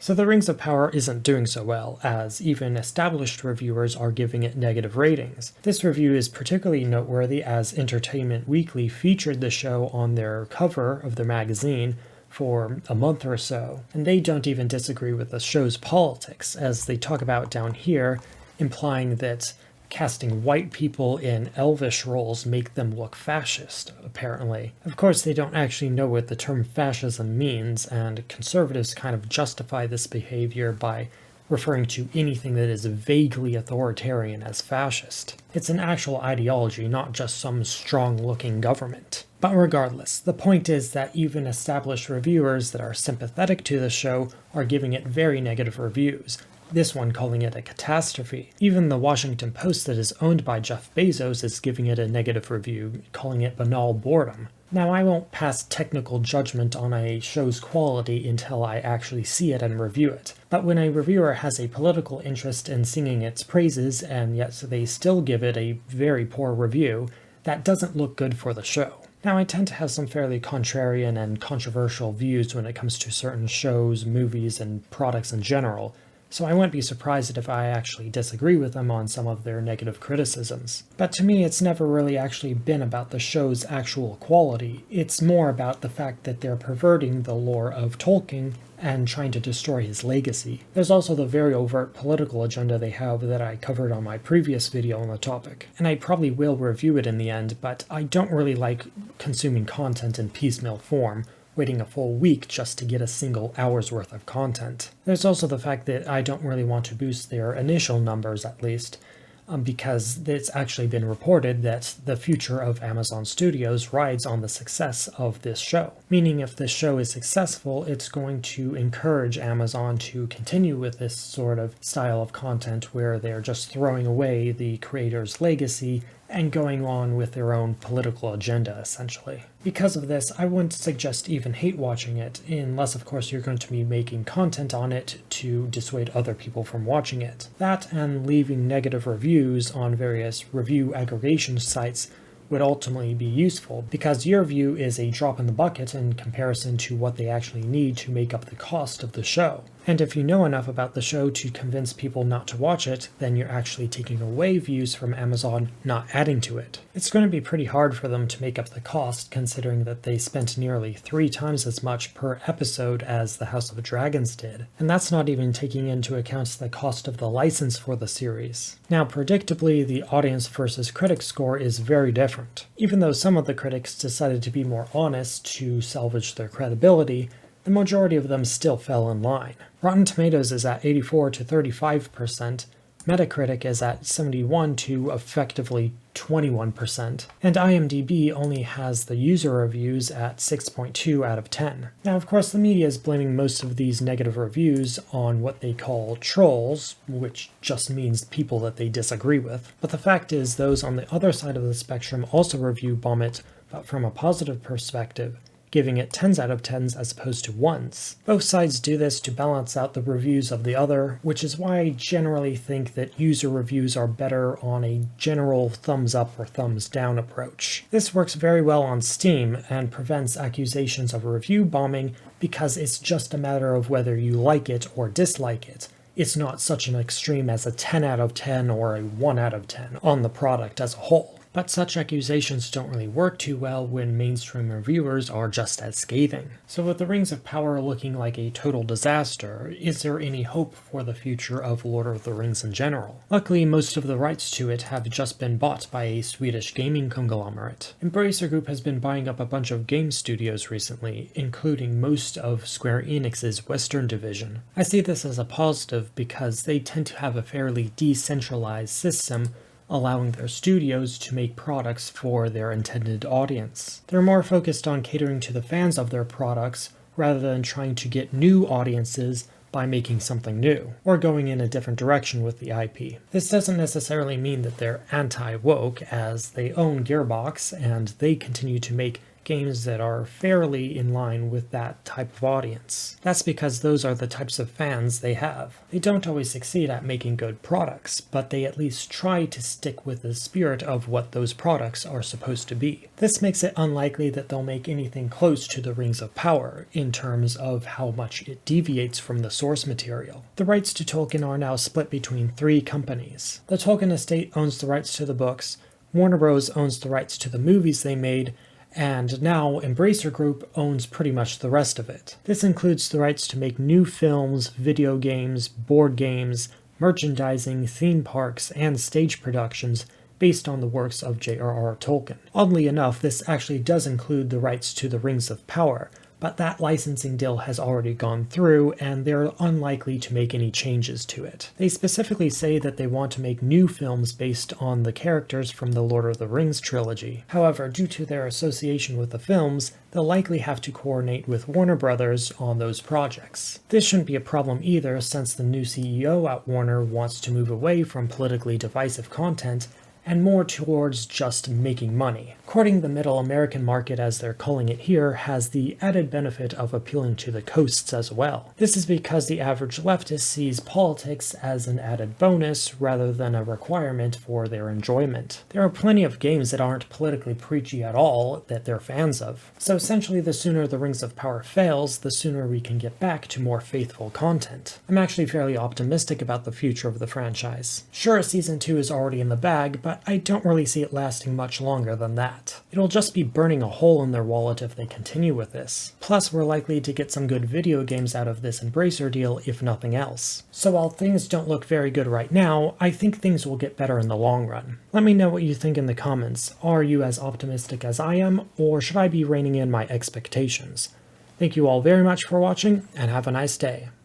So The Rings of Power isn't doing so well, as even established reviewers are giving it negative ratings. This review is particularly noteworthy as Entertainment Weekly featured the show on their cover of their magazine for a month or so, and they don't even disagree with the show's politics, as they talk about down here, implying that casting white people in elvish roles make them look fascist, apparently. Of course, they don't actually know what the term fascism means, and conservatives kind of justify this behavior by referring to anything that is vaguely authoritarian as fascist. It's an actual ideology, not just some strong-looking government. But regardless, the point is that even established reviewers that are sympathetic to the show are giving it very negative reviews, this one calling it a catastrophe. Even the Washington Post that is owned by Jeff Bezos is giving it a negative review, calling it banal boredom. Now, I won't pass technical judgment on a show's quality until I actually see it and review it, but when a reviewer has a political interest in singing its praises and yet they still give it a very poor review, that doesn't look good for the show. Now, I tend to have some fairly contrarian and controversial views when it comes to certain shows, movies, and products in general, so I wouldn't be surprised if I actually disagree with them on some of their negative criticisms. But to me, it's never really actually been about the show's actual quality. It's more about the fact that they're perverting the lore of Tolkien and trying to destroy his legacy. There's also the very overt political agenda they have that I covered on my previous video on the topic, and I probably will review it in the end, but I don't really like consuming content in piecemeal form, waiting a full week just to get a single hour's worth of content. There's also the fact that I don't really want to boost their initial numbers, at least, because it's actually been reported that the future of Amazon Studios rides on the success of this show. Meaning if this show is successful, it's going to encourage Amazon to continue with this sort of style of content where they're just throwing away the creator's legacy and going on with their own political agenda, essentially. Because of this, I wouldn't suggest even hate watching it, unless of course you're going to be making content on it to dissuade other people from watching it. That and leaving negative reviews on various review aggregation sites would ultimately be useful, because your view is a drop in the bucket in comparison to what they actually need to make up the cost of the show. And if you know enough about the show to convince people not to watch it, then you're actually taking away views from Amazon, not adding to it. It's going to be pretty hard for them to make up the cost, considering that they spent nearly 3 times as much per episode as the House of Dragons did. And that's not even taking into account the cost of the license for the series. Now, predictably, the audience versus critic score is very different. Even though some of the critics decided to be more honest to salvage their credibility, the majority of them still fell in line. Rotten Tomatoes is at 84 to 35%, Metacritic is at 71 to effectively 21%, and IMDb only has the user reviews at 6.2 out of 10. Now, of course, the media is blaming most of these negative reviews on what they call trolls, which just means people that they disagree with. But the fact is, those on the other side of the spectrum also review bomb it, but from a positive perspective, giving it 10s out of 10s as opposed to 1s. Both sides do this to balance out the reviews of the other, which is why I generally think that user reviews are better on a general thumbs up or thumbs down approach. This works very well on Steam and prevents accusations of review bombing because it's just a matter of whether you like it or dislike it. It's not such an extreme as a 10 out of 10 or a 1 out of 10 on the product as a whole. But such accusations don't really work too well when mainstream reviewers are just as scathing. So with the Rings of Power looking like a total disaster, is there any hope for the future of Lord of the Rings in general? Luckily, most of the rights to it have just been bought by a Swedish gaming conglomerate. Embracer Group has been buying up a bunch of game studios recently, including most of Square Enix's Western division. I see this as a positive because they tend to have a fairly decentralized system, allowing their studios to make products for their intended audience. They're more focused on catering to the fans of their products rather than trying to get new audiences by making something new, or going in a different direction with the IP. This doesn't necessarily mean that they're anti-woke, as they own Gearbox and they continue to make games that are fairly in line with that type of audience. That's because those are the types of fans they have. They don't always succeed at making good products, but they at least try to stick with the spirit of what those products are supposed to be. This makes it unlikely that they'll make anything close to the Rings of Power in terms of how much it deviates from the source material. The rights to Tolkien are now split between 3 companies. The Tolkien estate owns the rights to the books, Warner Bros. Owns the rights to the movies they made, and now Embracer Group owns pretty much the rest of it. This includes the rights to make new films, video games, board games, merchandising, theme parks, and stage productions based on the works of J.R.R. Tolkien. Oddly enough, this actually does include the rights to the Rings of Power, but that licensing deal has already gone through, and they're unlikely to make any changes to it. They specifically say that they want to make new films based on the characters from the Lord of the Rings trilogy. However, due to their association with the films, they'll likely have to coordinate with Warner Brothers on those projects. This shouldn't be a problem either, since the new CEO at Warner wants to move away from politically divisive content and more towards just making money. Courting the middle American market, as they're calling it here, has the added benefit of appealing to the coasts as well. This is because the average leftist sees politics as an added bonus rather than a requirement for their enjoyment. There are plenty of games that aren't politically preachy at all that they're fans of. So essentially, the sooner the Rings of Power fails, the sooner we can get back to more faithful content. I'm actually fairly optimistic about the future of the franchise. Sure, Season 2 is already in the bag, but I don't really see it lasting much longer than that. It'll just be burning a hole in their wallet if they continue with this. Plus, we're likely to get some good video games out of this Embracer deal, if nothing else. So while things don't look very good right now, I think things will get better in the long run. Let me know what you think in the comments. Are you as optimistic as I am, or should I be reining in my expectations? Thank you all very much for watching, and have a nice day.